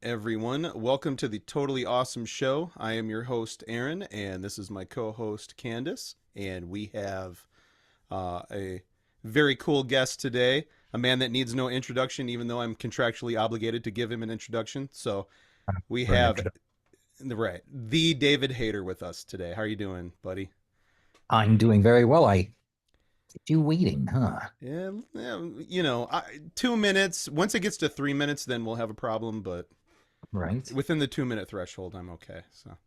everyone. Welcome to the Totally Awesome Show. I am your host, Aaron, and this is my co host, Candace. And we have a very cool guest today, a man that needs no introduction, even though I'm contractually obligated to give him an introduction. So we For an have intro. the David Hayter with us today. How are you doing, buddy? I'm doing very well. I keep you waiting, huh? Yeah, yeah 2 minutes. Once it gets to 3 minutes, then we'll have a problem. But Right. within the 2 minute threshold, I'm okay. So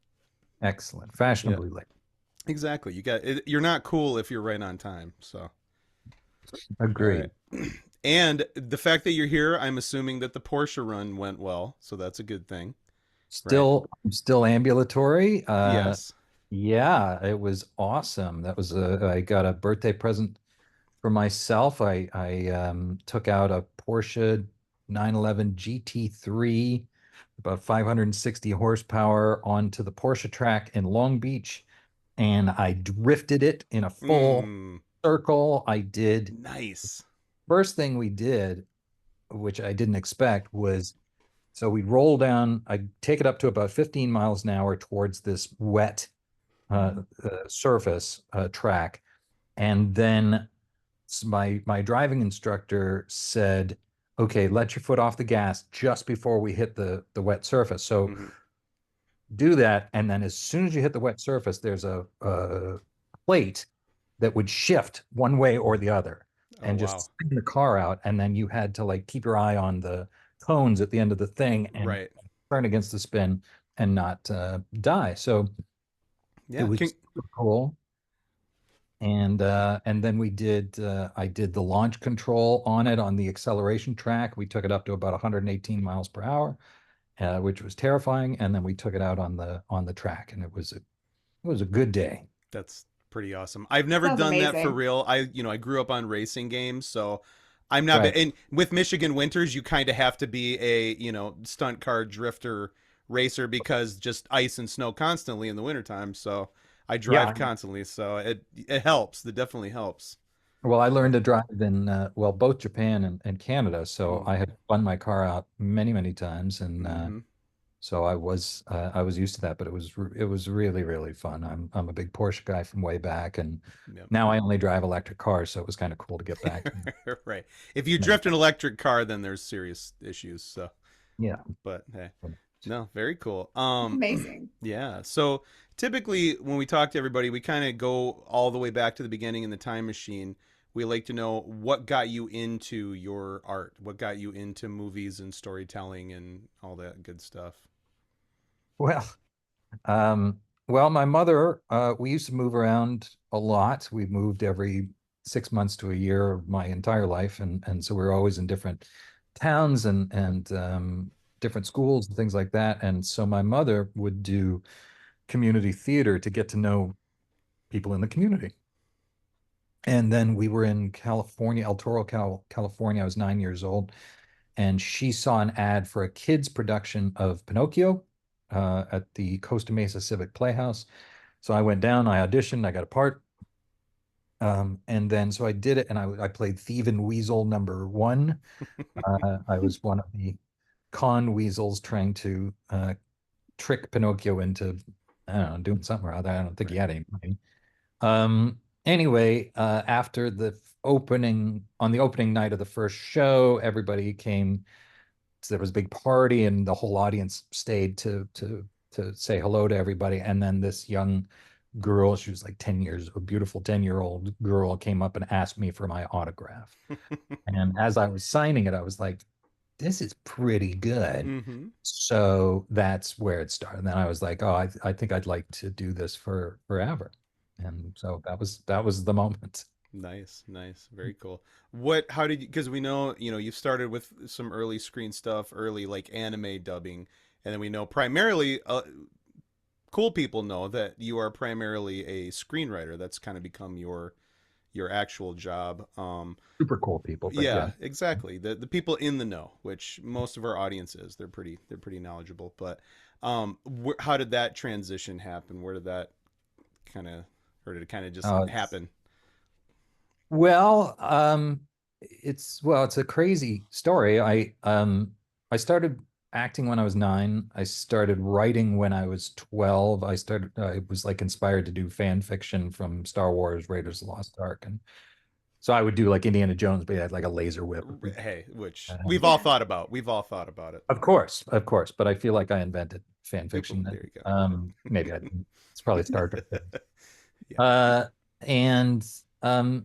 Excellent. yeah. Fashionably late. Exactly. You're not cool if you're right on time. So, all right. Agreed. And the fact that you're here, I'm assuming that the Porsche run went well, so that's a good thing, right? I'm still ambulatory. Yes. Yeah, it was awesome. I got a birthday present for myself. I took out a Porsche 911 GT3, about 560 horsepower onto the Porsche track in Long Beach, and I drifted it in a full Mm, circle. I did nice. First thing we did, which I didn't expect, was so we'd roll down, I'd take it up to about 15 miles an hour towards this wet surface track. And then my driving instructor said, okay, let your foot off the gas just before we hit the wet surface. So Hmm. do that. And then as soon as you hit the wet surface, there's a plate that would shift one way or the other Oh and wow. just spin the car out. And then you had to like keep your eye on the cones at the end of the thing and Right. turn against the spin and not die. So it Yeah. was super cool. And then I did the launch control on it on the acceleration track. We took it up to about 118 miles per hour, which was terrifying. And then we took it out on the track, and it was a good day. That's pretty awesome. I've never Sounds done that for amazing. real. I grew up on racing games, so I'm not. Right. And with Michigan winters, you kind of have to be a stunt car drifter racer because just ice and snow constantly in the wintertime. So I drive Yeah. constantly, so it helps. It definitely helps. Well, I learned to drive in both Japan and Canada, so Mm. I had spun my car out many, many times, and Mm-hmm. so I was used to that. But it was really, really fun. I'm a big Porsche guy from way back, and Yep. now I only drive electric cars, so it was kind of cool to get back to Right. If you many. drift an electric car, then there's serious issues. So, Yeah. but hey, no, very cool. That's amazing. Yeah. So typically, when we talk to everybody, we kind of go all the way back to the beginning in the time machine. We like to know what got you into your art, what got you into movies and storytelling and all that good stuff. Well, um, well, my mother, we used to move around a lot. We moved every 6 months to a year my entire life, and so we were always in different towns and different schools and things like that. And so my mother would do community theater to get to know people in the community. And then we were in California, El Toro, California. I was 9 years old, and she saw an ad for a kids production of Pinocchio at the Costa Mesa Civic Playhouse. So I went down, I auditioned, I got a part. And then so I did it, and I played Thieving Weasel number one. I was one of the con weasels trying to trick Pinocchio into, I don't know, doing something or other. I don't think he Right. had any money. Anyway, after on the opening night of the first show, everybody came. So there was a big party, and the whole audience stayed to say hello to everybody. And then this young girl, she was like 10 years, a beautiful 10-year-old girl, came up and asked me for my autograph. And as I was signing it, I was like, this is pretty good. Mm-hmm. So that's where it started. And then I was like, oh, I think I'd like to do this for forever. And so that was the moment. Nice, nice, very cool. How did you? Because we know, you started with some early screen stuff, early like anime dubbing, and then we know primarily, cool people know that you are primarily a screenwriter. That's kind of become your actual job. Super cool people, but yeah. Yeah, exactly. The people in the know, which most of our audience is, they're pretty knowledgeable. But how did that transition happen? Where did that kind of, or did it kind of just It's happen? well, it's a crazy story. I started. acting when I was 9. I started writing when I was 12. I was like inspired to do fan fiction from Star Wars, Raiders of the Lost Ark. And so I would do like Indiana Jones, but he had like a laser whip. Hey, which we've Um, all Yeah. thought about. We've all thought about it. of course. But I feel like I invented fan fiction. There you Maybe I didn't. It's probably Star Trek. go. Yeah. Uh, and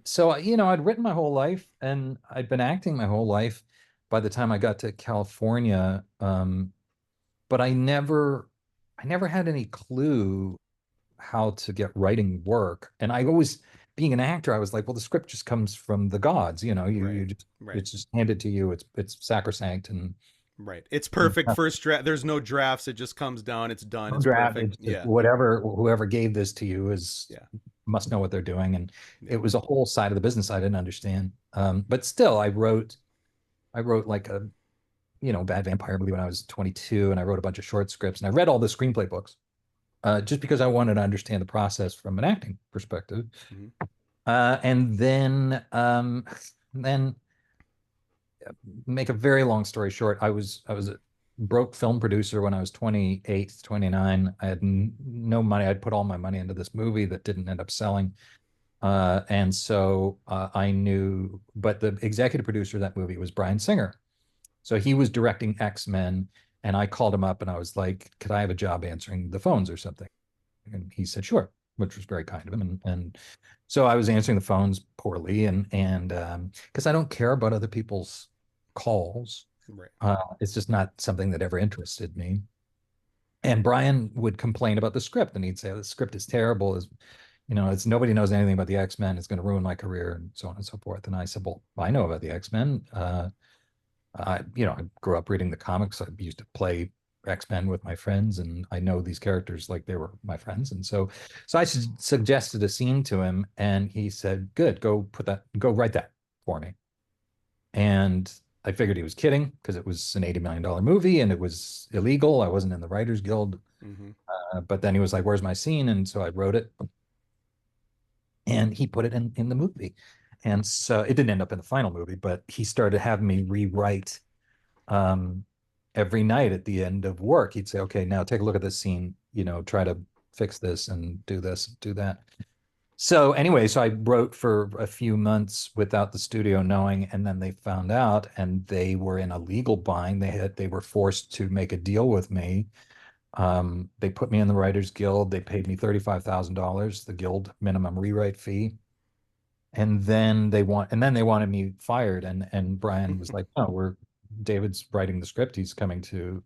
so I'd written my whole life and I'd been acting my whole life by the time I got to California. But I never had any clue how to get writing work. And I always, being an actor, I was like, well, the script just comes from the gods, Right. you just, Right. it's just handed to you. It's sacrosanct and Right. It's perfect first draft. There's no drafts. It just comes down. It's done. no It's draft. perfect. It's just Yeah. whatever, whoever gave this to you is Yeah. must know what they're doing. And Yeah. it was a whole side of the business I didn't understand. But still, I wrote like a, Bad Vampire movie when I was 22, and I wrote a bunch of short scripts, and I read all the screenplay books, just because I wanted to understand the process from an acting perspective. Mhm. And then make a very long story short, I was a broke film producer when I was 28, 29. I had no money. I'd put all my money into this movie that didn't end up selling. And so I knew, but the executive producer of that movie was Bryan Singer. So he was directing X-Men, and I called him up and I was like, could I have a job answering the phones or something? And he said, sure, which was very kind of him. And so I was answering the phones poorly, and because I don't care about other people's calls. Right. It's just not something that ever interested me. And Brian would complain about the script, and he'd say the script is terrible. It's nobody knows anything about the X-Men. It's going to ruin my career, and so on and so forth. And I said, well, I know about the X-Men. I grew up reading the comics. I used to play X-Men with my friends, and I know these characters like they were my friends. And so I suggested a scene to him, and he said, "Good, go write that for me." And I figured he was kidding because it was an $80 million movie and it was illegal. I wasn't in the Writers Guild. Mm-hmm. But then he was like, "Where's my scene?" And so I wrote it, and he put it in the movie. And so it didn't end up in the final movie, but he started having me rewrite um, every night at the end of work. He'd say, okay, now take a look at this scene, try to fix this and do this, do that. So anyway, so I wrote for a few months without the studio knowing, and then they found out, and they were in a legal bind. They were forced to make a deal with me. They put me in the Writers Guild. They paid me $35,000, the guild minimum rewrite fee. And then they wanted me fired. And Brian was like, no, David's writing the script. He's coming to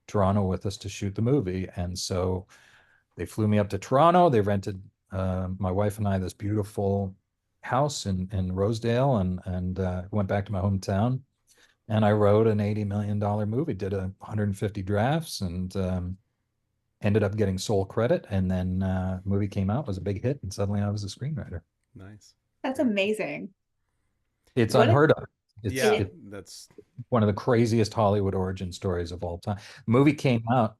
Toronto with us to shoot the movie. And so they flew me up to Toronto. They rented my wife and I this beautiful house in Rosedale, and went back to my hometown. And I wrote an $80 million movie, did 150 drafts, and ended up getting sole credit. And then movie came out, was a big hit, and suddenly I was a screenwriter. Nice. That's Yeah. amazing. It's What unheard of. It's Yeah. it, it's That's. one of the craziest Hollywood origin stories of all time. The movie came out,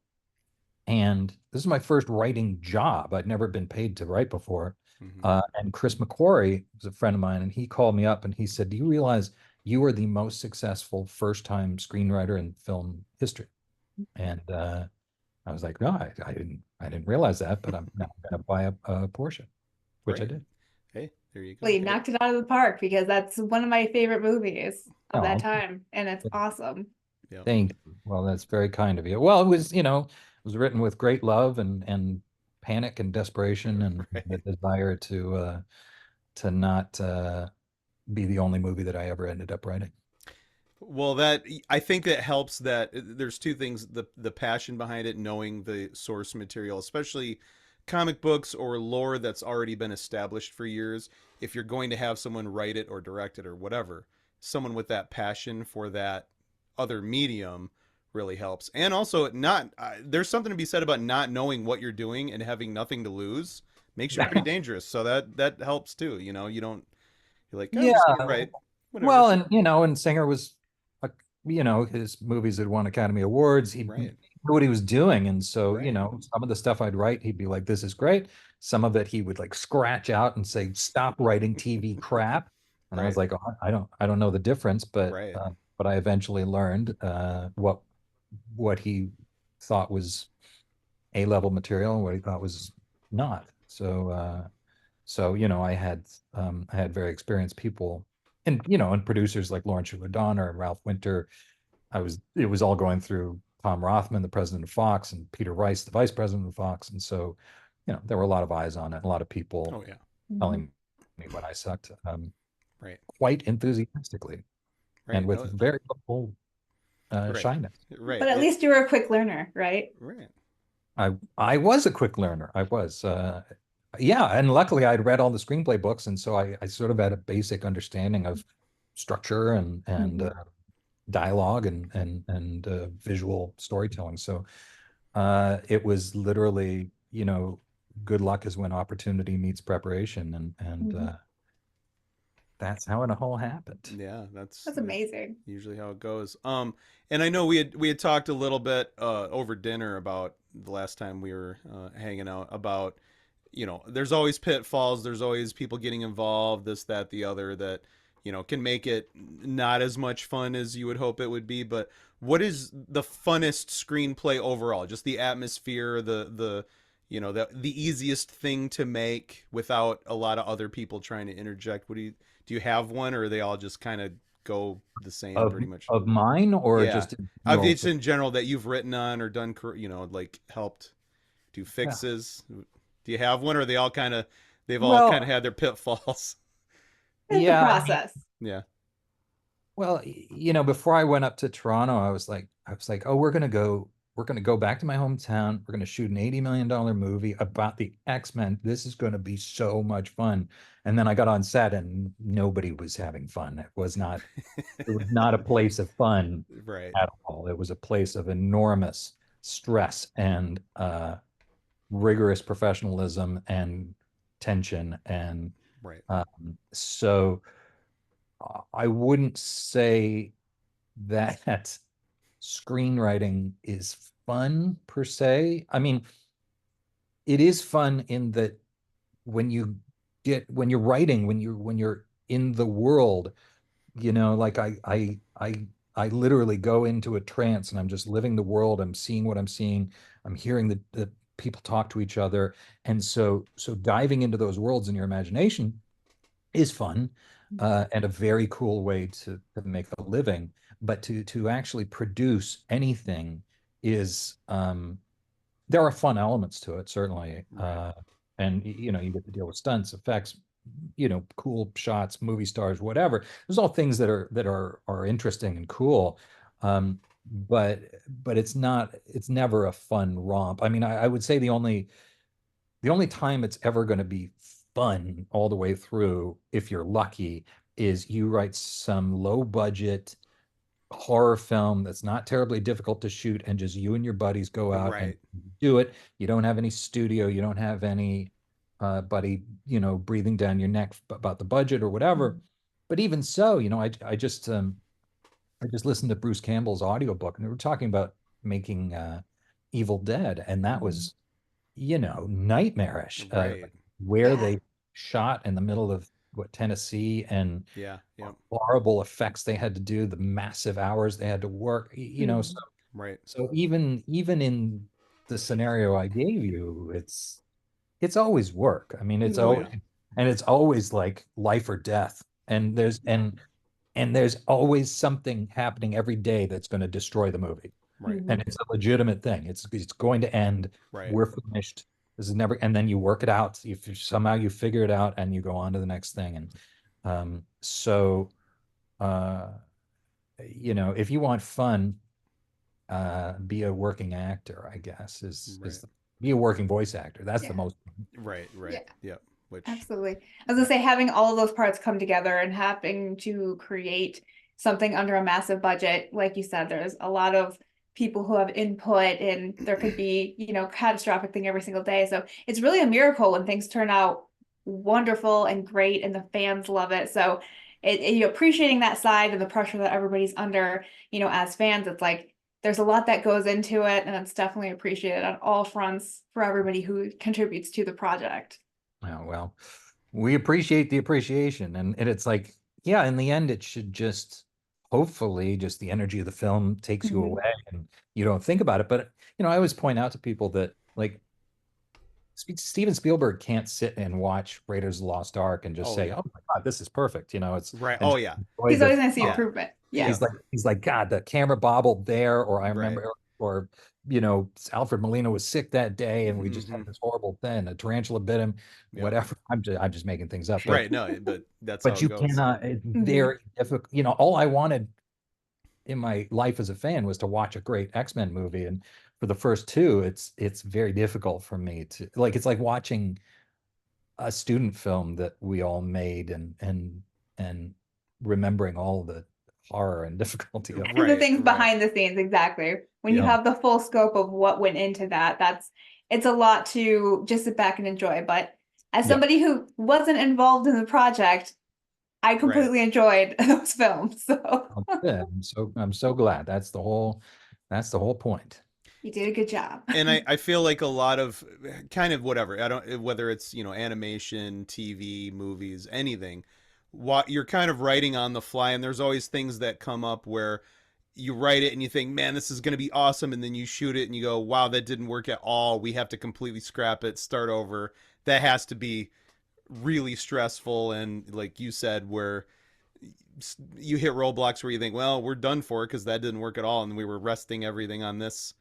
and this is my first writing job. I'd never been paid to write before. Mm-hmm. And Chris McQuarrie was a friend of mine, and he called me up and he said, "Do you realize you are the most successful first-time screenwriter in film history?" And I was like, "No, I didn't realize that, but I'm now going to buy a Porsche," which I Great. did. Hey, there you go. well, you Hey. knocked it out of the park because that's one of my favorite movies of that Oh, time, and it's awesome. Yeah. thank you. Well, that's very kind of you. Well, it was written with great love and panic and desperation and the Right. desire to not be the only movie that I ever ended up writing. Well, that I think that helps. That there's two things: the passion behind it, knowing the source material, especially comic books or lore that's already been established for years. If you're going to have someone write it or direct it or whatever, someone with that passion for that other medium really helps. And also, not there's something to be said about not knowing what you're doing and having nothing to lose makes you pretty dangerous. So that helps too. You don't you're like, oh, I'm Yeah, just gonna write whatever. well, and Singer was, uh, his movies had won Academy Awards. He knew Right. what he was doing, and so Right. some of the stuff I'd write, he'd be like, "This is great." Some of it he would like scratch out and say, "Stop writing TV crap." And I was Right. like, "Oh, I don't know the difference," but Right. I eventually learned what what he thought was A-level material and what he thought was not. So I had very experienced people, and and producers like Lawrence Shuler Donner and Ralph Winter. It was all going through Tom Rothman, the president of Fox, and Peter Rice, the vice president of Fox. And so, there were a lot of eyes on it, a lot of people Oh yeah. telling me when I sucked, Right. quite enthusiastically and Right. with No, very little right. shyness. Right. But at least you were a quick learner, right? Right. I was a quick learner. I was. Yeah, and luckily I'd read all the screenplay books, and so I sort of had a basic understanding of structure and Mhm. dialogue and visual storytelling. So it was literally, good luck is when opportunity meets preparation, and Mhm. that's how it all happened. Yeah, that's That's amazing. usually how it goes. And I know we had talked a little bit over dinner about the last time we were hanging out about, there's always pitfalls, there's always people getting involved, this, that, the other, that can make it not as much fun as you would hope it would be. But what is the funnest screenplay overall? Just the atmosphere, the easiest thing to make without a lot of other people trying to interject. What do you have one, or are they all just kind of go the same Of pretty much? of mine or Yeah, just in of general? it's in general that you've written on or done, like helped do Yeah. fixes. Do you have one, or are they all kind of they've all kind of Well, had their pitfalls? It's the yeah, process. Yeah. well, before I went up to Toronto, I was like, oh, we're gonna go back to my hometown. We're gonna shoot an $80 million movie about the X-Men. This is gonna be so much fun. And then I got on set and nobody was having fun. It was not a place of fun Right. at all. It was a place of enormous stress and rigorous professionalism and tension. And Right. so I wouldn't say that screenwriting is fun per se. I mean, it is fun in that when you're writing, when you're in the world, like I literally go into a trance and I'm just living the world. I'm seeing what I'm seeing. I'm hearing the people talk to each other. And so diving into those worlds in your imagination is fun, and a very cool way to make a living. But to actually produce anything is, there are fun elements to it, certainly. Right. And you get to deal with stunts, effects, cool shots, movie stars, whatever. There's all things that are interesting and cool. Um, but it's never a fun romp. I mean, I would say the only time it's ever going to be fun all the way through, if you're lucky, is you write some low budget horror film that's not terribly difficult to shoot, and just you and your buddies go out and Right. do it. You don't have any studio, you don't have any buddy, breathing down your neck about the budget or whatever. But even so, I just listened to Bruce Campbell's audiobook, and they were talking about making Evil Dead, and that Mhm. was, nightmarish. Right. Where Yeah. they shot in the middle of what, Tennessee, and Yeah. Yep. horrible effects they had to do, the massive hours they had to work, so Mhm. Right. even in the scenario I gave you, it's always work. I mean, it's Oh Mhm. always yeah. and it's always like life or death. And there's always something happening every day that's going to destroy the movie. Right. And Mhm. it's a legitimate thing. It's going to end. Right. We're finished. This is never, and then you work it out. If you somehow you figure it out and you go on to the next thing. And so uh if you want fun, be a working actor, I guess, Right. be a working voice actor. That's the Yeah. most. Right. Yeah. Right. Yep. Which. Absolutely. I was gonna say having all of those parts come together and having to create something under a massive budget, like you said, there's a lot of people who have input and there could be, catastrophic thing every single day. So it's really a miracle when things turn out wonderful and great and the fans love it. So appreciating that side and the pressure that everybody's under, as fans, it's like there's a lot that goes into it and it's definitely appreciated on all fronts for everybody who contributes to the project. Oh, well, we appreciate the appreciation, and it's like, yeah, in the end, it should just hopefully just the energy of the film takes you Mhm. away and you don't think about it. But I always point out to people that like Steven Spielberg can't sit and watch Raiders of the Lost Ark and just Oh say, yeah. "Oh my God, this is perfect." It's Right. and Oh just yeah. enjoy He's the always going to see film. Yeah. improvement. Yeah. Yeah. He's like, God, the camera bobbled there, or I Right. remember, or Alfred Molina was sick that day, and we just Hmm. had this horrible thing. A tarantula bit him, Yep. whatever. I'm just making things up, Right. No, but that's how but it you goes. cannot. It's Mhm. very difficult. All I wanted in my life as a fan was to watch a great X-Men movie, and for the first two, it's very difficult for me to like. It's like watching a student film that we all made, and remembering all the horror and difficulty of it. And the Right. things Right. behind the scenes, exactly. When you Yeah, have the full scope of what went into that, it's a lot to just sit back and enjoy. But as yeah. somebody who wasn't involved in the project, I Right. completely enjoyed those films. So Oh, good. I'm so glad. That's the whole point. you did a good job. And I feel like a lot of kind of whatever, I don't, whether it's, animation, TV, movies, anything, what you're kind of writing on the fly, and there's always things that come up where you write it and you think, man, this is going to be awesome, and then you shoot it and you go, wow, that didn't work at all, we have to completely scrap it, start over. That has to be really stressful, and like you said, where you hit roadblocks where you think, well, we're done for because that didn't work at all, and we were resting everything on this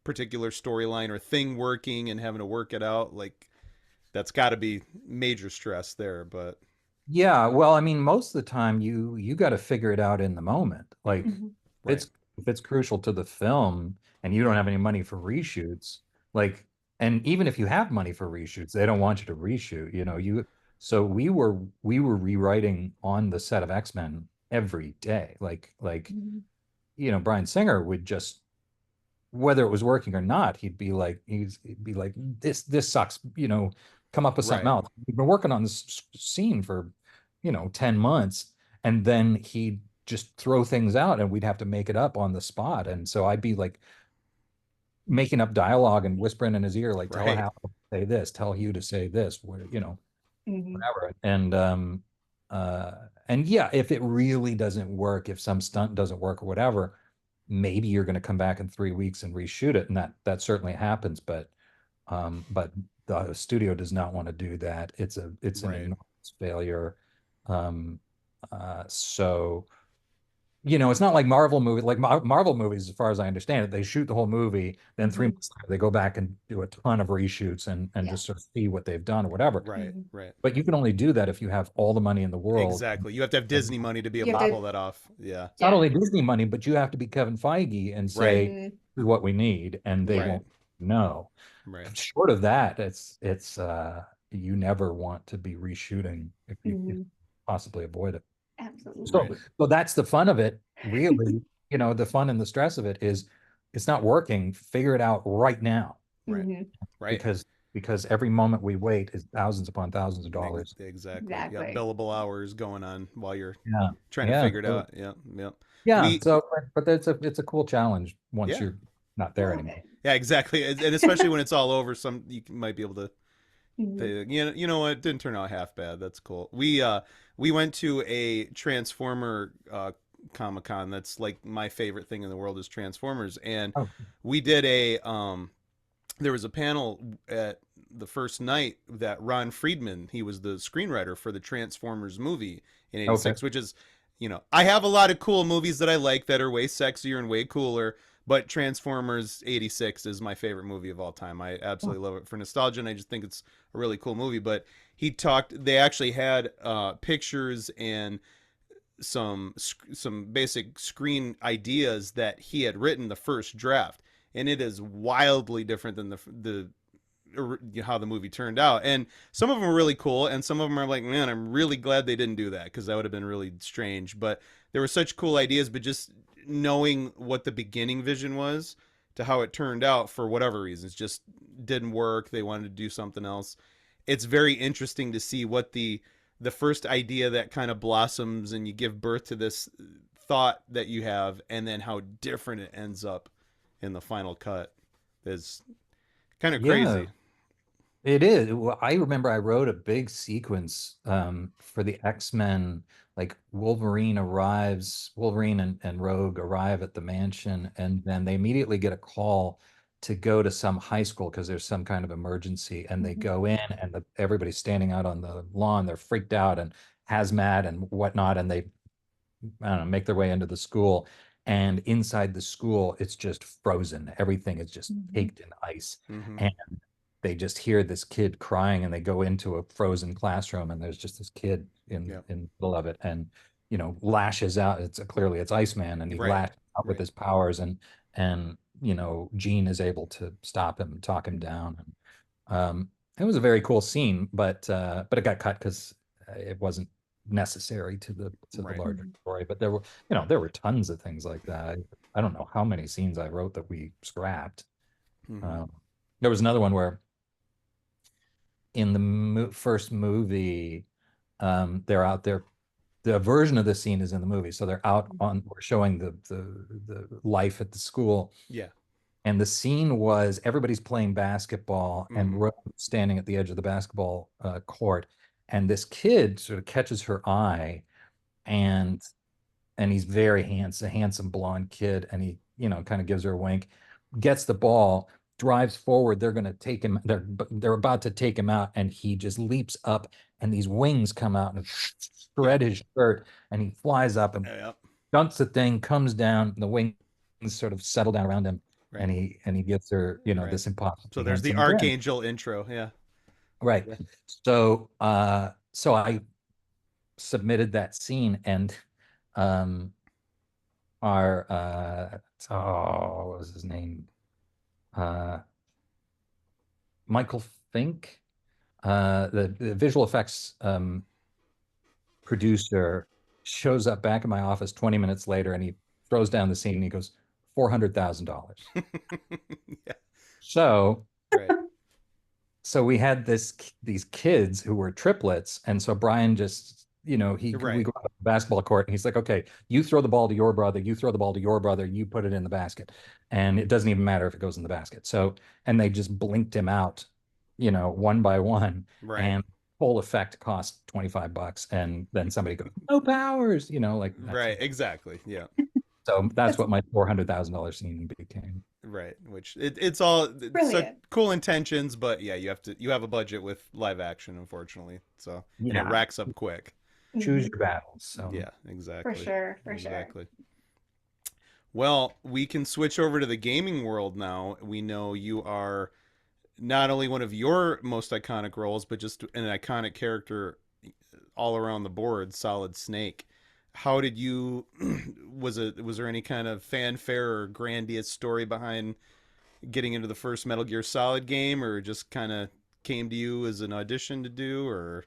particular storyline or thing working and having to work it out. Like, that's got to be major stress there. But Yeah, well, I mean, most of the time you got to figure it out in the moment. Like Mhm. if right. it's crucial to the film and you don't have any money for reshoots, like, and even if you have money for reshoots, they don't want you to reshoot, so we were rewriting on the set of X-Men every day. Like, Mhm. Bryan Singer would just, whether it was working or not, he'd be like, this sucks, come up with something Right. else. We've been working on this scene for, 10 months, and then he'd just throw things out and we'd have to make it up on the spot. And so I'd be like making up dialogue and whispering in his ear, like, tell Right. Hal to say this, tell Hugh to say this, Mhm. whatever. Uh and yeah, if it really doesn't work, if some stunt doesn't work or whatever, maybe you're going to come back in 3 weeks and reshoot it, and that certainly happens. But the studio does not want to do that. It's an Right. enormous failure. Um so it's not like Marvel movies. Like Marvel movies, as far as I understand it, they shoot the whole movie, then three Mhm. months later they go back and do a ton of reshoots and Yeah. just sort of see what they've done or whatever. Right. Mhm. Right. But you can only do that if you have all the money in the world. Exactly. You have to have Disney money to be You able have to to, pull that off. Yeah. It's not yeah. only Disney money, but you have to be Kevin Feige and Right. say, Mhm. "This is what we need," and they Yeah. Right. won't know. Right. Short of that, it's you never want to be reshooting if you Mhm. possibly avoid it. So Absolutely. Right. so that's the fun of it, really. The fun and the stress of it is it's not working. Figure it out right now, Right. Mhm. Right. because every moment we wait is thousands upon thousands of dollars. Exactly. Yeah. Exactly. Billable hours going on while you're Yeah. trying to Yeah. figure it So, out. Yeah. Yeah. yeah. We, So, but it's a cool challenge once yeah. you're not there Love anymore. it. Yeah. Exactly. And especially when it's all over, you might be able to Mhm. you know what? It didn't turn out half bad. That's cool. We went to a Transformer Comic Con. That's like my favorite thing in the world is Transformers, and Oh, we did a there was a panel at the first night that Ron Friedman, he was the screenwriter for the Transformers movie in okay. '86, which is, I have a lot of cool movies that I like that are way sexier and way cooler, but Transformers '86 is my favorite movie of all time. I absolutely love it for nostalgia, and I just think it's a really cool movie. But they actually had pictures and some basic screen ideas that he had written the first draft, and it is wildly different than the how the movie turned out. And some of them are really cool, and some of them are like, man, I'm really glad they didn't do that because that would have been really strange. But there were such cool ideas, but just knowing what the beginning vision was to how it turned out for whatever reasons just didn't work. They wanted to do something else. It's very interesting to see what the first idea that kind of blossoms and you give birth to this thought that you have, and then how different it ends up in the final cut is kind of Yeah. crazy. It is. Well, I remember I wrote a big sequence for the X-Men. Like Wolverine and Rogue arrive at the mansion, and then they immediately get a call to go to some high school because there's some kind of emergency. And they Mhm. go in, and everybody's standing out on the lawn. They're freaked out and hazmat and whatnot, and they, I don't know, make their way into the school. And inside the school, it's just frozen. Everything is just Mhm. caked in ice. Mm-hmm. And they just hear this kid crying, and they go into a frozen classroom, and there's just this kid Yeah. in the middle of it, and lashes out. It's clearly it's Iceman, and he Right. lashes out with Right. his powers, and Jean is able to stop him and talk him down. And it was a very cool scene, but it got cut because it wasn't necessary to the Right. larger Mhm. story. But there were tons of things like that. I don't know how many scenes I wrote that we scrapped. Mm-hmm. Um, there was another one where in the first movie, they're out there. The version of the scene is in the movie, so they're out on. We're showing the life at the school, Yeah. and the scene was everybody's playing basketball, and Mm-hmm. Rose standing at the edge of the basketball court, and this kid sort of catches her eye, and he's very handsome, a handsome blonde kid, and he, kind of gives her a wink, gets the ball, drives forward. They're going to take him. They're about to take him out, and he just leaps up, and these wings come out and Yeah. shred his shirt, and he flies up and Yep. dunks the thing, comes down, and the wings sort of settle down around him, Right. and he gives her, Right. this So impossibly there's the handsome grin. Archangel intro. Yeah. Right. Yeah. So I submitted that scene, and um our what was his name? Uh Michael Fink, the visual effects producer, shows up back in my office 20 minutes later, and he throws down the scene, and he goes, $400,000. Yeah. So Right. so we had these kids who were triplets, and so Brian just, we Right. go out to the basketball court, and he's like, okay, you throw the ball to your brother, you throw the ball to your brother, you put it in the basket, and it doesn't even matter if it goes in the basket. So, and they just blinked him out, one by one, Right. and full effect cost $25, and then somebody goes, no powers, like that's Right. Exactly. Yeah. so that's That's what my $400,000 scene became. Right. Which it's all such brilliant. cool intentions, but yeah, you have a budget with live action, unfortunately. So and it Yeah, racks up quick. choose Mhm. your battles. So Yeah. For Exactly. sure, for sure. Exactly. Well, we can switch over to the gaming world now. We know you are not only one of your most iconic roles, but just an iconic character all around the board, Solid Snake. How did you was there any kind of fanfare or grandiose story behind getting into the first Metal Gear Solid game, or just kind of came to you as an audition to do, or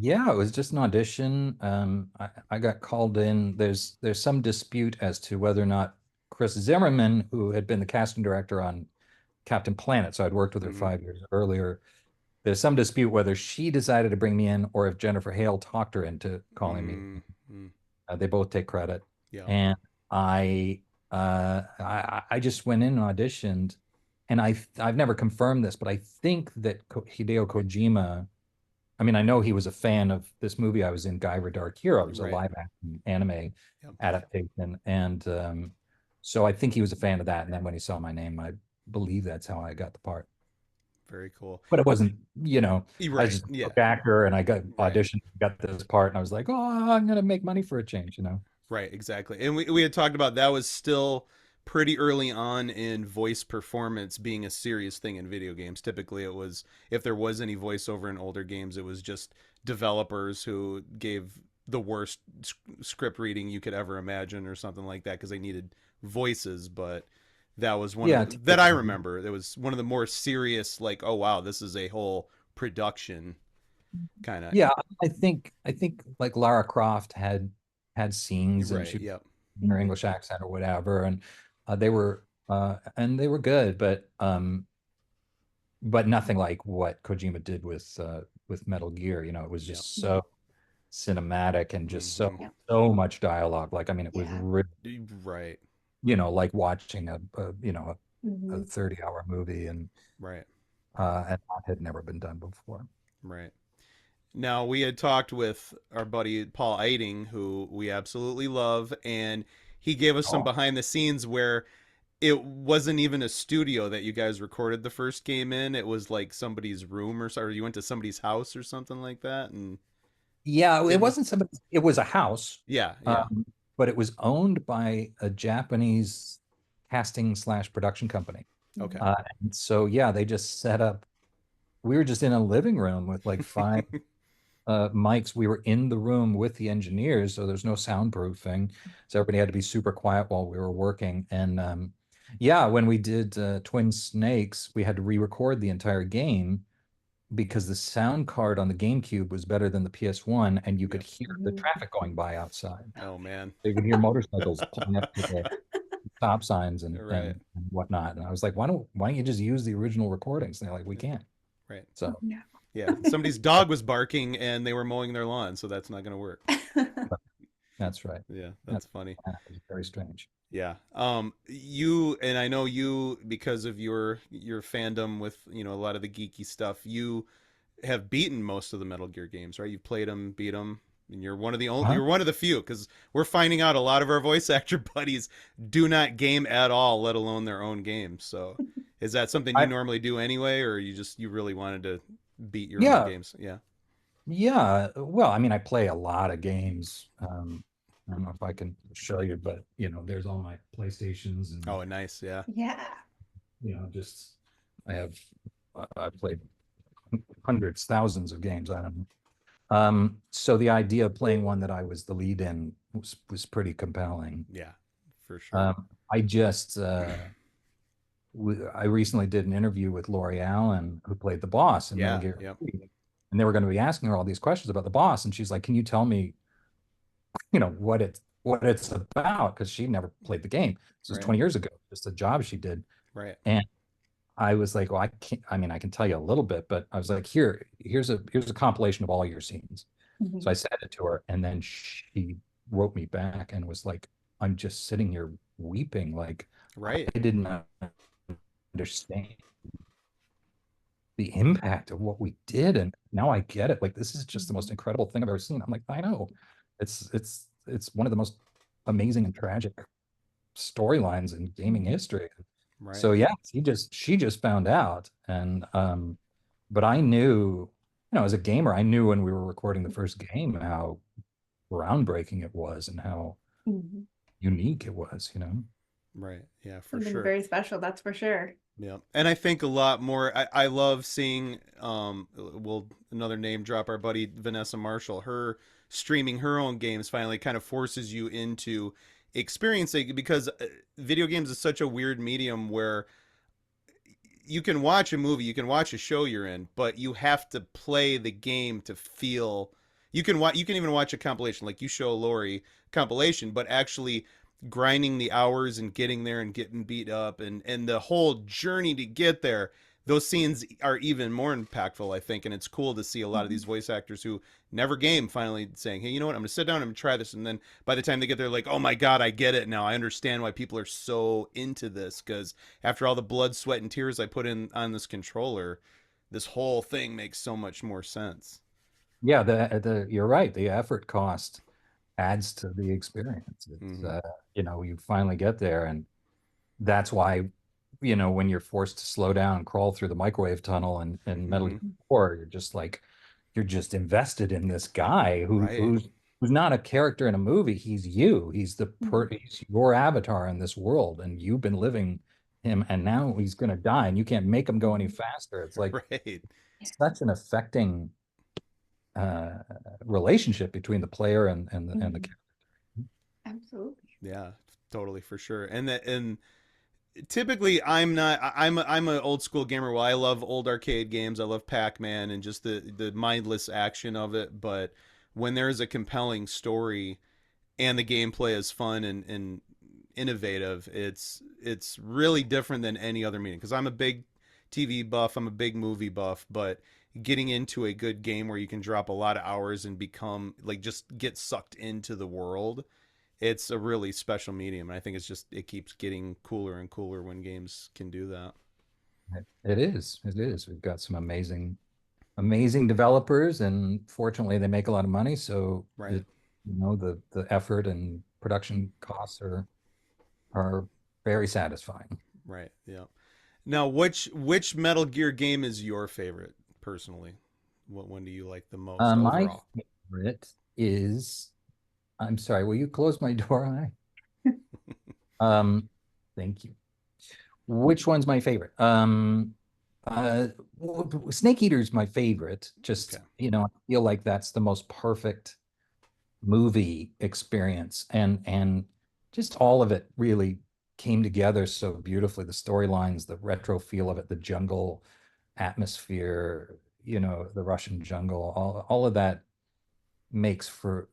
yeah, it was just an audition. I got called in. There's some dispute as to whether or not Chris Zimmerman, who had been the casting director on Captain Planet, so I'd worked with her mm-hmm. 5 years earlier. There's some dispute whether she decided to bring me in or if Jennifer Hale talked her into calling me. Mm-hmm. They both take credit, Yeah. and I I just went in and auditioned, and I've never confirmed this, but I think that Hideo Kojima. I mean, I know he was a fan of this movie I was in, Guyver Dark Hero. It was a Right. live action anime Yep. adaptation. And so I think he was a fan of that. And then when he saw my name, I believe that's how I got the part. Very cool. But it wasn't, I was Right. just a Yeah. book actor, and I got Right. auditioned, got this part, and I was like, oh, I'm going to make money for a change. Right, exactly. And we had talked about that was still pretty early on in voice performance being a serious thing in video games. Typically, it was, if there was any voiceover in older games, it was just developers who gave the worst script reading you could ever imagine or something like that because they needed voices. But that was one of Yeah, that I typically. remember. It was one of the more serious, like, oh wow, this is a whole production kind of. Yeah, I think like Lara Croft had scenes, and Right. she Yep. in her Mhm. English accent or whatever, and they were good, but nothing like what Kojima did with Metal Gear. It was Yep. just so cinematic and just so Mm-hmm. Yeah. so much dialogue. Like, I mean, it was Yeah. really, Right. like watching a Mhm. 30-hour movie. And Right. and that had never been done before. Right. Now, we had talked with our buddy Paul Eiting, who we absolutely love, and he gave us some Oh, behind the scenes where it wasn't even a studio that you guys recorded the first game in. It was like somebody's room or you went to somebody's house or something like that. And yeah, it didn't you? wasn't somebody, it was a house, Yeah, yeah. um, but it was owned by a Japanese casting slash production company. Okay. And so, yeah, they just set up, we were just in a living room with like five mics. We were in the room with the engineers, so there's no soundproofing. So everybody had to be super quiet while we were working. And yeah, when we did Twin Snakes, we had to re-record the entire game because the sound card on the GameCube was better than the PS1, and you could Yep. hear the Mhm. traffic going by outside. Oh man. You could hear motorcycles pulling up to the stop signs and Right. and whatnot. And I was like, why don't you just use the original recordings? And they're like, we can't. Right. So No. Yeah. Somebody's dog was barking and they were mowing their lawn, so that's not going to work. that's right. Yeah, That, that's funny. that was very strange. Yeah. You and I know you because of your fandom with, a lot of the geeky stuff. You have beaten most of the Metal Gear games, right? You've played them, beat them, and Huh? you're one of the few because we're finding out a lot of our voice actor buddies do not game at all, let alone their own games. So, is that something you I normally do anyway, or you really wanted to beat your own Yeah, games? Yeah. yeah. Well, I mean, I play a lot of games. I don't know if I can show you, but there's all my PlayStations and Oh, nice. Yeah. Yeah. just I have I've played hundreds, thousands of games. I don't know. So the idea of playing one that I was the lead in was pretty compelling. Yeah, for sure. I just I recently did an interview with Laurie Allen, who played the boss in Metal Yeah. Gear Yep. 3, and they were going to be asking her all these questions about the boss, and she's like, "Can you tell me, what it's about?" Because she never played the game. This was Right. 20 years ago, just a job she did, Right. and I was like, "Well, I can't. I mean, I can tell you a little bit, but I was like, here's a compilation of all your scenes." So I Mhm. sent it to her, and then she wrote me back and was like, "I'm just sitting here weeping, like I Right. didn't understand the impact of what we did, and now I get it. Like this is just the most Mhm. incredible thing I've ever seen." I'm like, I know, it's one of the most amazing and tragic storylines in gaming Mhm. history. Right. So yeah, she just found out, and but I knew, as a gamer, I knew when we were recording the first game how groundbreaking it was and how Mhm. unique it was. Right. Yeah, for Something sure. very special, that's for sure. Yeah. And I think a lot more I love seeing well, another name drop, our buddy Vanessa Marshall, her streaming her own games finally kind of forces you into experiencing because video games is such a weird medium where you can watch a movie, you can watch a show you're in, but you have to play the game to feel. You can even watch a compilation like you show Lori compilation, but actually grinding the hours and getting there and getting beat up and the whole journey to get there. Those scenes are even more impactful, I think, and it's cool to see a lot of these Mhm. voice actors who never game finally saying, "Hey, you know what? I'm gonna sit down. I'm gonna try this." And then by the time they get there, like, "Oh my god, I get it now. I understand why people are so into this." Because after all the blood, sweat, and tears I put in on this controller, this whole thing makes so much more sense. Yeah, the you're right. The effort cost adds to the experience. It's Mm-hmm. you finally get there, and that's why, when you're forced to slow down and crawl through the microwave tunnel and Metal Mm-hmm. Gear 4, you're just invested in this guy who Right. who's not a character in a movie. He's you. Mhm. He's your avatar in this world, and you've been living him, and now he's gonna die, and you can't make him go any Mhm. faster. It's like Right. Yeah. such an affecting uh, relationship between the player and the Mhm. character. Absolutely. Yeah. Totally, for sure. And typically I'm not I'm an old school gamer. Well, I love old arcade games. I love Pac-Man and just the mindless action of it. But when there's a compelling story and the gameplay is fun and innovative, it's really different than any other medium. Because I'm a big TV buff, I'm a big movie buff, but getting into a good game where you can drop a lot of hours and become like just get sucked into the world, it's a really special medium. And I think it keeps getting cooler and cooler when games can do that. It is. It is. We've got some amazing developers, and fortunately, they make a lot of money. So Right. it, the effort and production costs are very satisfying. Right. Yeah. Now, which Metal Gear game is your favorite personally? What one do you like the most My overall? favorite is. I'm sorry. Will you close my door? Thank you. Which one's my favorite? Uh, Snake Eater's my favorite. Okay. Just, I feel like that's the most perfect movie experience, and just all of it really came together so beautifully. The storylines, the retro feel of it, the jungle atmosphere, the Russian jungle, all of that makes for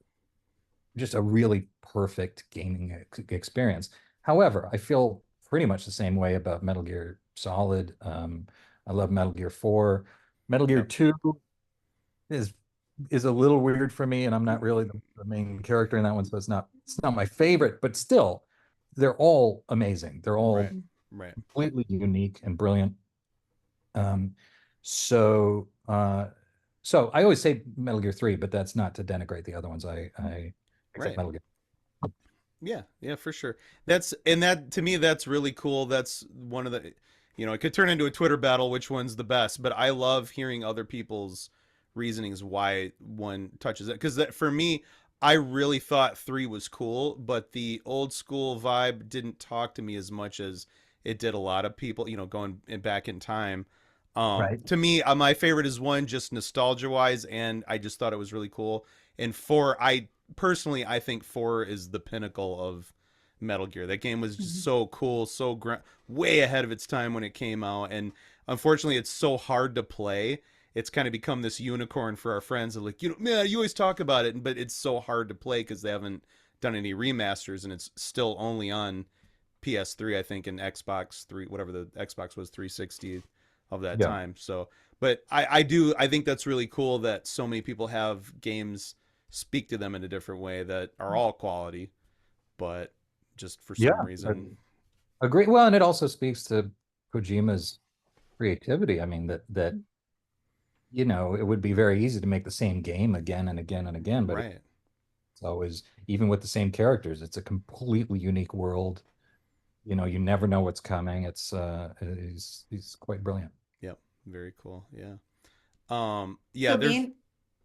just a really perfect gaming experience. However, I feel pretty much the same way about Metal Gear Solid. I love Metal Gear 4. Metal Gear Yep. 2 is is a little weird for me, and I'm not really the main character in that one, so it's not my favorite, but still, they're all amazing. They're Right. all Right. completely unique and brilliant. Um, so so I always say Metal Gear 3, but that's not to denigrate the other ones. I accept Right. Metal Gear. Yeah, yeah, for sure. That to me that's really cool. That's one of the it could turn into a Twitter battle which one's the best, but I love hearing other people's reasonings why one touches it cuz that for me I really thought 3 was cool, but the old school vibe didn't talk to me as much as it did a lot of people, going back in time. Right. To me, my favorite is 1 just nostalgia wise, and I just thought it was really cool. And 4, I think 4 is the pinnacle of Metal Gear. That game was just Mhm. so cool, way ahead of its time when it came out, and unfortunately, it's so hard to play. It's kind of become this unicorn for our friends. Of like, man, you always talk about it, but it's so hard to play because they haven't done any remasters, and it's still only on PS3, I think, and Xbox 3, whatever the Xbox was, 360 of that Yeah. time. So, but I think that's really cool that so many people have games speak to them in a different way that are all quality, but just for Yeah. some reason, Agree. Well, and it also speaks to Kojima's creativity. I mean, it would be very easy to make the same game again and again and again, but right? it's always, even with the same characters, it's a completely unique world. You never know what's coming. He's quite brilliant. Yep, very cool. Yeah. Yeah. So There's. being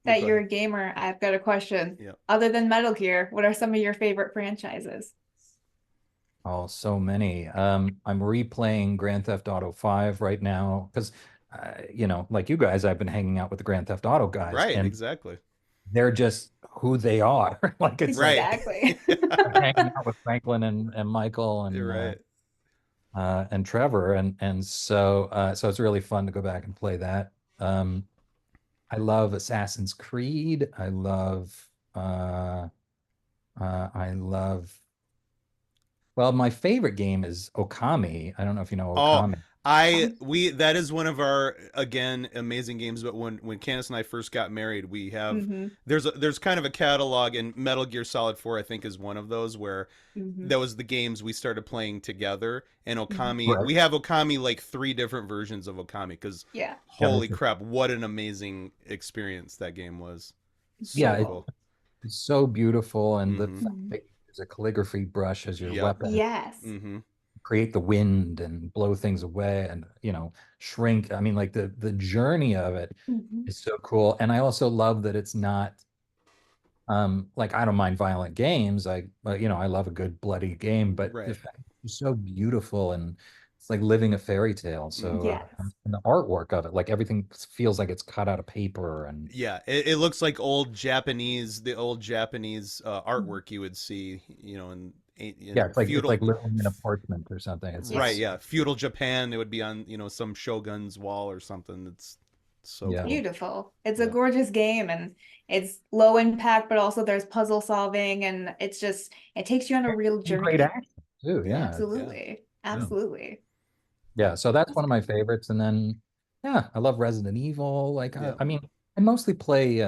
Oh, that go you're ahead. a gamer, I've got a question. Yeah. Other than Metal Gear, what are some of your favorite franchises? Oh, so many. I'm replaying Grand Theft Auto 5 right now because, like you guys, I've been hanging out with the Grand Theft Auto guys, Right. and Exactly. they're just who they are. Like it's like Right. Exactly. I'm hanging out with Franklin and Michael You're right. and Trevor, and so it's really fun to go back and play that. I love Assassin's Creed. I love. Well, my favorite game is Okami. I don't know if you know Oh, Okami. that is one of our again amazing games. But when Candace and I first got married, we have Hmm. there's kind of a catalog, and Metal Gear Solid 4 I think is one of those where Hmm. that was the games we started playing together. And Hmm. Okami, Right. we have Okami like 3 different versions of Okami because Yeah. Yeah, holy crap, what an amazing experience that game was. yeah, So cool. it's so beautiful, and the Mm-hmm. fact Mhm. that you use a calligraphy brush as your Yep. weapon, Yes. Mm-hmm. create the wind and blow things away, and shrink. I mean, like the journey of it Hmm. is so cool. And I also love that it's not like, I don't mind violent games. I love a good bloody game, but the Right. fact it's so beautiful, and it's like living a fairy tale. So Mm-hmm. Yes. and the artwork of it, like everything feels like it's cut out of paper. And Yeah, it looks like the old Japanese Mhm. artwork you would see, yeah, in it's like feudal, living in a apartment or something. it's right? Yes. it's Yeah, feudal Japan. It would be on, some shogun's wall or something. It's so It's yeah, cool. beautiful. It's a Yeah, gorgeous game and it's low impact, but also there's puzzle solving and it takes you on a real great journey. action too. yeah, Yeah, yeah, Absolutely. yeah. Absolutely. Yeah, so that's That's one of my favorites. And then, yeah, I love Resident Evil. Like, yeah, I mean, I mostly play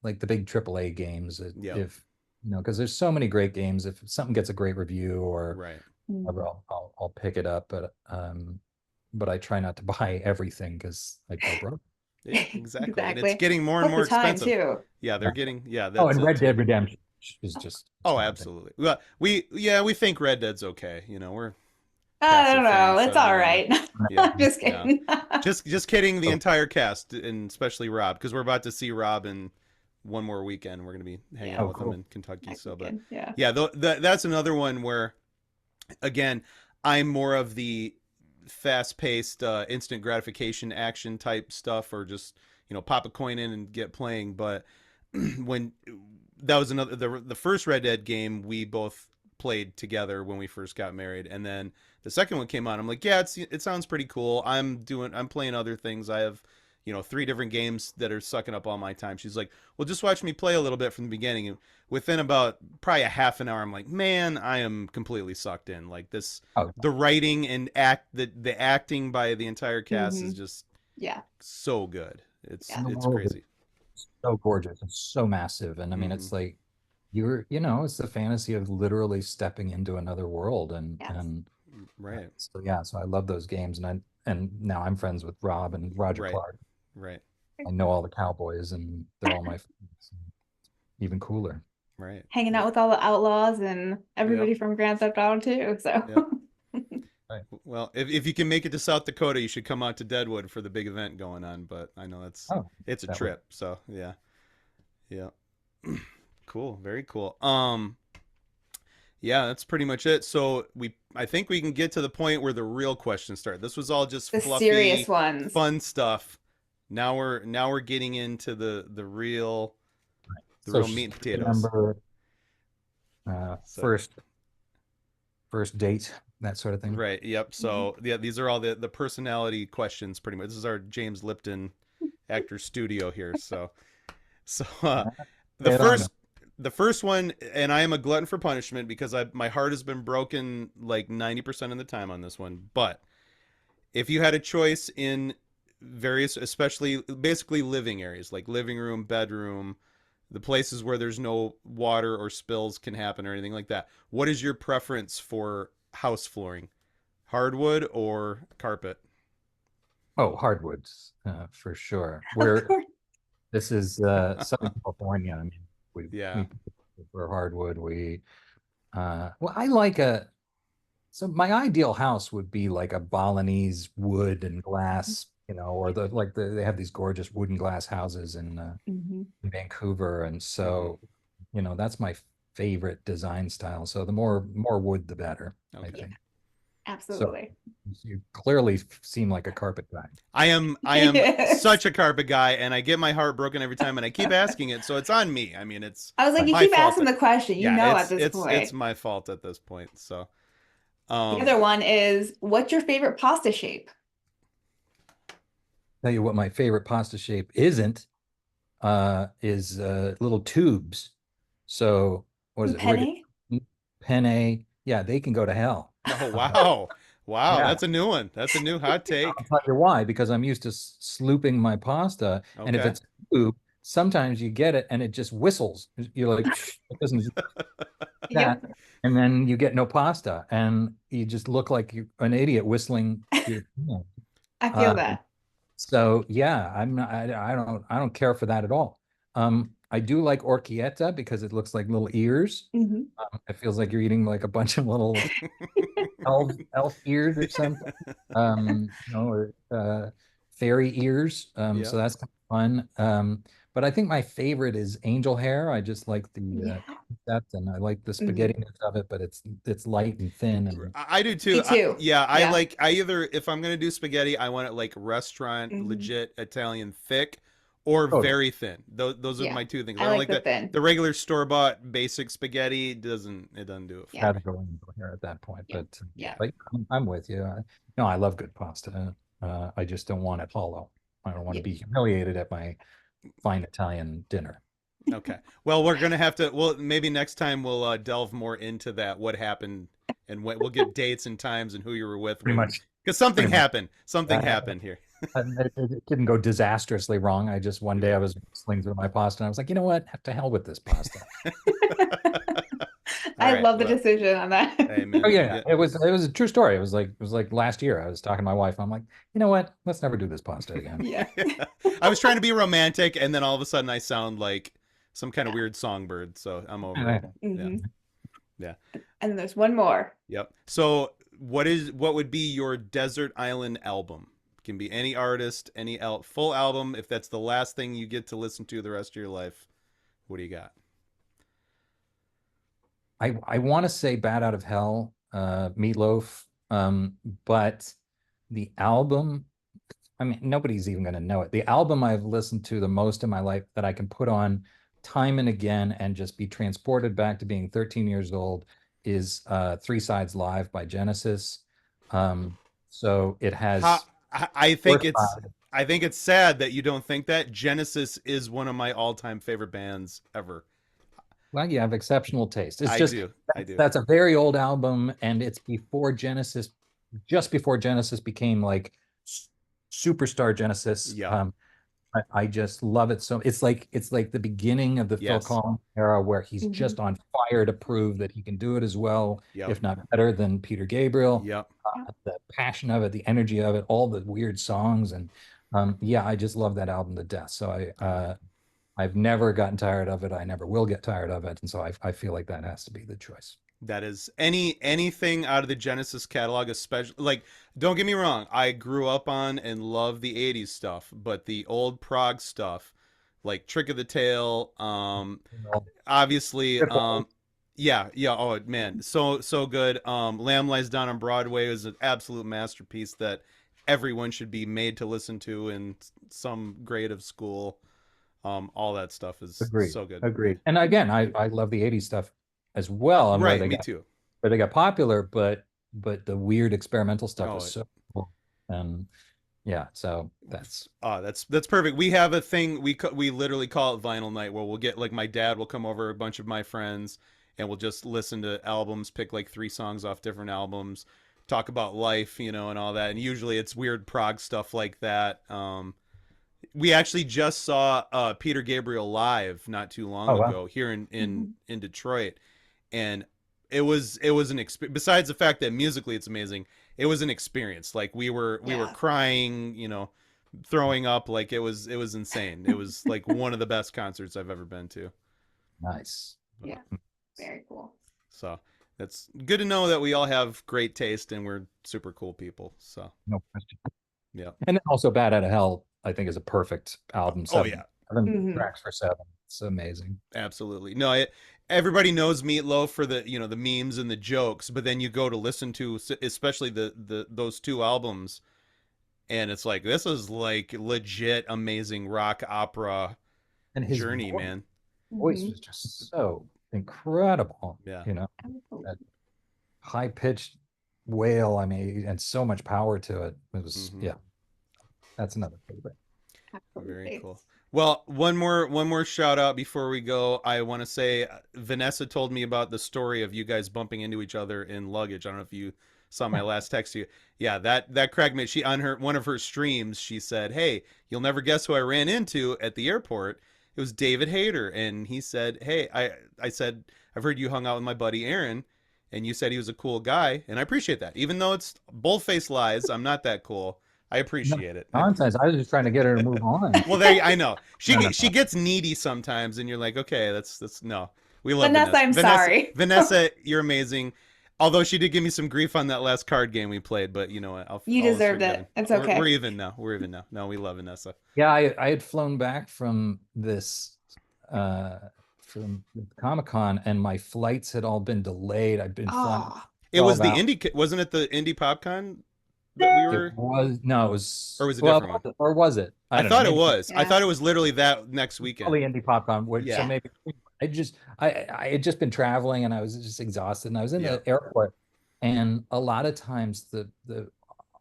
like the big AAA games, yeah. if because there's so many great games. If something gets a great review or Right. whatever, Mhm. I'll pick it up. But but I try not to buy everything because I go broke. Yeah, exactly. And it's Exactly. getting more and Plus more the time expensive. too. Yeah, they're getting, yeah, Oh, that's and it Red too. Dead Redemption is just Oh, something. absolutely. Well, we think Red Dead's okay. You know, we're I don't passive know. fans, It's so all yeah, right. yeah, Just yeah. kidding. Just kidding. The Oh, entire cast, and especially Rob, because we're about to see Rob in one more weekend. We're gonna be hanging Yeah, out oh, with him cool. in Kentucky. next So, but weekend. Yeah. yeah, that's another one where, again, I'm more of the fast-paced, instant gratification action type stuff, or just pop a coin in and get playing. But when that was another the first Red Dead game we both played together when we first got married, and then the second one came out. I'm like, yeah, it sounds pretty cool. I'm playing other things. I have 3 different games that are sucking up all my time. She's like, well, just watch me play a little bit from the beginning. And within about probably a half an hour, I'm like, man, I am completely sucked in. Like this, Oh, the writing and the acting by the entire cast is just Yeah. so good. It's Yeah. and the it's world is crazy. so gorgeous and so massive. And I mean, Hmm. it's like it's the fantasy of literally stepping into another world. And Yes. Right, so yeah, so I love those games. And now I'm friends with Rob and Roger right, Clark. right, I know all the cowboys and they're all my friends. Even cooler. right. Hanging out with all the outlaws and Yep, everybody from Grand Theft Auto too. yep. So Right. Well, if you can make it to South Dakota, you should come out to Deadwood for the big event going on. But I know Oh, it's a that would. trip. So yeah, yeah. Cool, very cool. Yeah, that's pretty much it. So I think we can get to the point where the real questions start. This was all just the serious fluffy, ones. fun stuff. Now we're getting into the So real meat and potatoes. remember So first date, that sort of thing. right, yep. Mhm. So yeah, these are all the personality questions pretty much. This is our James Lipton actor studio here. So the Head on. first the first one, and I am a glutton for punishment because my heart has been broken like 90% of the time on this one. But if you had a choice in various, especially basically living areas like living room, bedroom, the places where there's no water or spills can happen or anything like that, what is your preference for house flooring? Hardwood or carpet? Oh, hardwoods, for sure. Of Where course. this is Southern California. I mean, we Yeah. prefer hardwood. Well, I like so my ideal house would be like a Balinese wood and glass, or they have these gorgeous wooden glass houses Mhm. in Vancouver, and Hmm. so that's my favorite design style. So the more wood, the better, I Okay. Yeah, think. So absolutely. you clearly seem like a carpet guy. I am Yes. such a carpet guy, and I get my heart broken every time, and I keep asking it, so it's on me. I mean, it's I was like, Right. you my keep fault. asking the question, Yeah, at it's this it's it's point. my fault at this point. So, The um, other one is, what's your favorite pasta shape? Tell you what my favorite pasta shape isn't is little tubes. So what is it? Penne? Penne. Yeah, they can go to hell. oh wow, wow, Yeah, that's a new one. That's a new hot I'll take. tell you why, because I'm used to slooping my pasta, and if Okay. it's soup, sometimes you get it and it just whistles. You're like, it doesn't that, Yep, and then you get no pasta, and you just look like you an idiot whistling your. I feel Uh, that. So yeah, I don't care for that at all. I do like orchietta because it looks like little ears. Mhm. It feels like you're eating like a bunch of little elf ears or something. Or fairy ears. So Yep. that's kind of fun. But I think my favorite is angel hair. I just like the Yeah. concept, and I like the Mhm. spaghetti of it, but it's light and thin, and I do too. Me too. Yeah, Yeah. I either if I'm gonna do spaghetti, I want it like restaurant Mhm. legit Italian thick or totally. very thin. Those are Yeah. my two things. I I don't like like the the thin. regular store bought basic spaghetti. Doesn't do it for Yeah. me. Gotta go angel hair at that point, Yeah. but Yeah. Yeah. I'm with you. No, I love good pasta. I just don't want it hollow. I don't want to Yeah. be humiliated at my fine Italian dinner. Okay. Well, we're gonna have to. Well, maybe next time we'll delve more into that. What happened, and we'll give dates and times and who you were with Pretty when, much, because something pretty much. happened. Something Uh, happened here. it didn't go disastrously wrong. I just one day I Yeah. was sling through my pasta and I was like, you know what? To hell with this pasta. All I right. love the Well, decision on that. amen. Oh yeah, Yeah. it was a true story. It was like last year. I was talking to my wife. I'm like, you know what? Let's never do this pasta again. Yeah. I was trying to be romantic, and then all of a sudden I sound like some kind of weird songbird. So I'm over it. Yeah. Hmm. Yeah. And then there's one more. Yep. So what would be your desert island album? Can be any artist, any full album. If that's the last thing you get to listen to the rest of your life, what do you got? I want to say Bat Out of Hell, Meatloaf, but the album, I mean, nobody's even going to know it. The album I've listened to the most in my life that I can put on time and again and just be transported back to being 13 years old is Three Sides Live by Genesis. So it How, has I four think it's sides. I think it's sad that you don't think that Genesis is one of my all-time favorite bands ever. Well, you have exceptional taste. It's I just do. I do. that's a very old album, and it's before Genesis, just before Genesis became like superstar Genesis. Yeah. I just love it so. It's like the beginning of the Phil Yes. Collins era where he's Hmm. just on fire to prove that he can do it as well, Yep. if not better than Peter Gabriel. Yep. The passion of it, the energy of it, all the weird songs, and yeah, I just love that album to death. So I've never gotten tired of it. I never will get tired of it, and so I feel like that has to be the choice. That is anything out of the Genesis catalog, especially like don't get me wrong, I grew up on and love the 80s stuff, but the old prog stuff, like Trick of the Tail, obviously, yeah, yeah, oh man, so good. Lamb Lies Down on Broadway is an absolute masterpiece that everyone should be made to listen to in some grade of school. All that stuff is Agreed. so good. Agreed. And again, I love the 80s stuff as well, and Right, me too. where they got popular, but the weird experimental stuff Oh, is so cool. And yeah, so that's that's perfect. We have a thing we literally call it Vinyl Night, where we'll get like my dad will come over, a bunch of my friends, and we'll just listen to albums, pick like 3 songs off different albums, talk about life, and all that. And usually it's weird prog stuff like that. We actually just saw Peter Gabriel live not too long oh wow. ago here in Hmm. in Detroit, and it was an experience. Besides the fact that musically it's amazing, it was an experience. Like we were Yeah. crying, throwing up. Like it was insane. It was like one of the best concerts I've ever been to. Nice. Yeah. Very cool. So that's good to know that we all have great taste and we're super cool people. So No question. yeah. And then also Bad Out of Hell, I think, is a perfect album. Oh yeah. 7 Hmm. tracks for 7. It's amazing. Absolutely. No, everybody knows Meatloaf for the memes and the jokes, but then you go to listen to especially the those 2 albums, and it's like this is like legit amazing rock opera And his journey, man. voice Hmm. was just so incredible. Yeah. That high pitched wail. I mean, and so much power to it. It was Mhm. yeah. That's another favorite. Very Absolutely. cool. Well, one more shout out before we go. I want to say Vanessa told me about the story of you guys bumping into each other in luggage. I don't know if you saw my last text to you. Yeah, that cracked me. She on her one of her streams, she said, "Hey, you'll never guess who I ran into at the airport. It was David Hayter." And he said, "Hey, I said I've heard you hung out with my buddy Aaron, and you said he was a cool guy, and I appreciate that. Even though it's bull-faced lies, I'm not that cool. I No, appreciate it." nonsense. I was just trying to get her to move on. Well, I know she No, no, she no. gets needy sometimes, and you're like, okay, that's no. We love Vanessa, I'm sorry. Vanessa, you're amazing. Although she did give me some grief on that last card game we played, but you know what? You All is deserved forgiven. it. It's We're okay. even now. We're even now. No, we love Vanessa. Yeah, I had flown back from this uh from Comic-Con, and my flights had all been delayed. I'd been flying Oh, It was 12 the hours. wasn't it the Indie PopCon that we It were, was no, it or was was it a 12, different one? or was it? I I don't know. thought it Maybe was. I yeah. thought it was literally that next weekend. probably Indie Popcorn, which so Yeah. maybe I had just been traveling and I was just exhausted, and I was in Yeah. the airport, and a lot of times the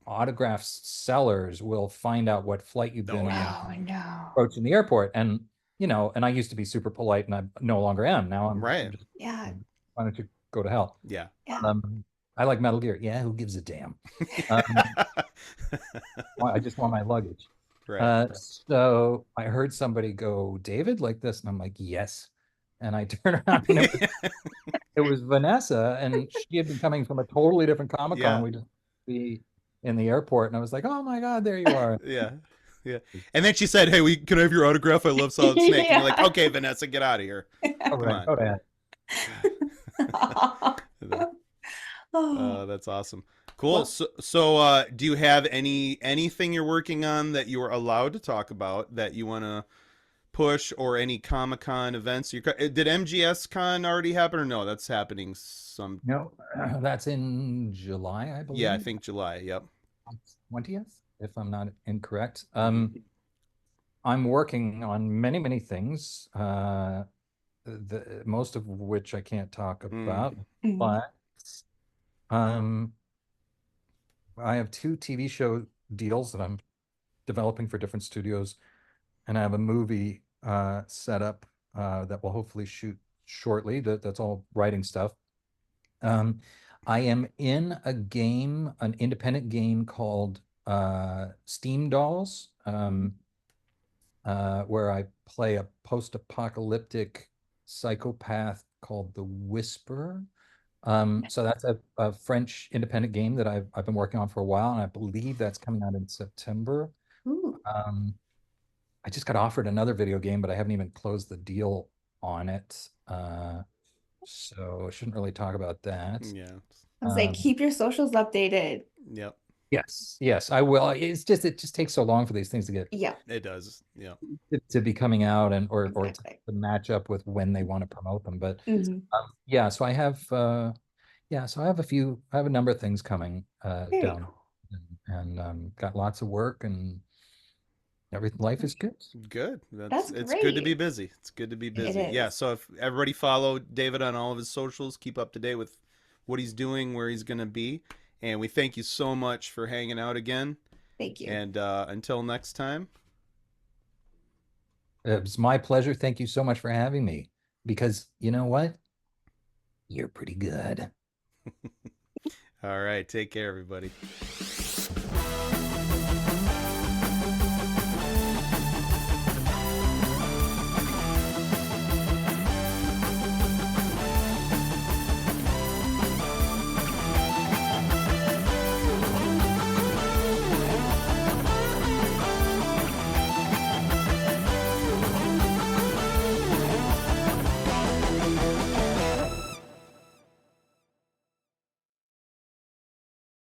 autograph sellers will find out what flight you've been Oh, on yeah. oh no. approaching the airport, and and I used to be super polite, and I no longer am. Now I'm Right. just, Yeah. why don't you go to hell? Yeah. Yeah. I like Metal Gear. Yeah, who gives a damn? Um, I just want my luggage. Right. So I heard somebody go, David, like this, and I'm like, yes. And I turn around, and it was Vanessa, and she had been coming from a totally different Comic Con. Yeah. We just be in the airport, and I was like, "Oh my God, there you are!" Yeah. Yeah. And then she said, "Hey, can I have your autograph? I love Solid Snake." And you're like, Yeah. "Okay, Vanessa, get out of here." All Come right, on. go ahead. Oh, That's awesome. Cool. well, So, do you have anything you're working on that you are allowed to talk about that you want to push, or any Comic Con events? Did MGS Con already happen, or no? That's happening some. No, that's in July, I Yeah, I believe, think July. Yep. 20th, if I'm not incorrect. I'm working on many, many things, most of which I can't talk Mm. about, mm, but um, I have 2 TV show deals that I'm developing for different studios, and I have a movie set up that will hopefully shoot shortly. That's all writing stuff. I am in a game, an independent game called Steam Dolls, where I play a post-apocalyptic psychopath called the Whisperer. So that's a French independent game that I've been working on for a while, and I believe that's coming out in September. ooh, Um, I just got offered another video game, but I haven't even closed the deal on it. So I shouldn't really talk about that. Yeah. I was like, Um, keep your socials updated. Yep. yes, I will. It just takes so long for these things to get Yeah, It does. Yep. to be coming out and or exactly. to match up with when they want to promote them. But Mhm. yeah, so I have I have a number of things coming Very down, cool. and got lots of work, and everything. Life is good. Good. That's It's good to be great. busy. It's good to be It busy. Yeah. is. So if everybody follow David on all of his socials, keep up to date with what he's doing, where he's gonna be, and we thank you so much for hanging out again. Thank you. And until next time. It was my pleasure. Thank you so much for having me. Because you know what? You're pretty good. All right. Take care, everybody.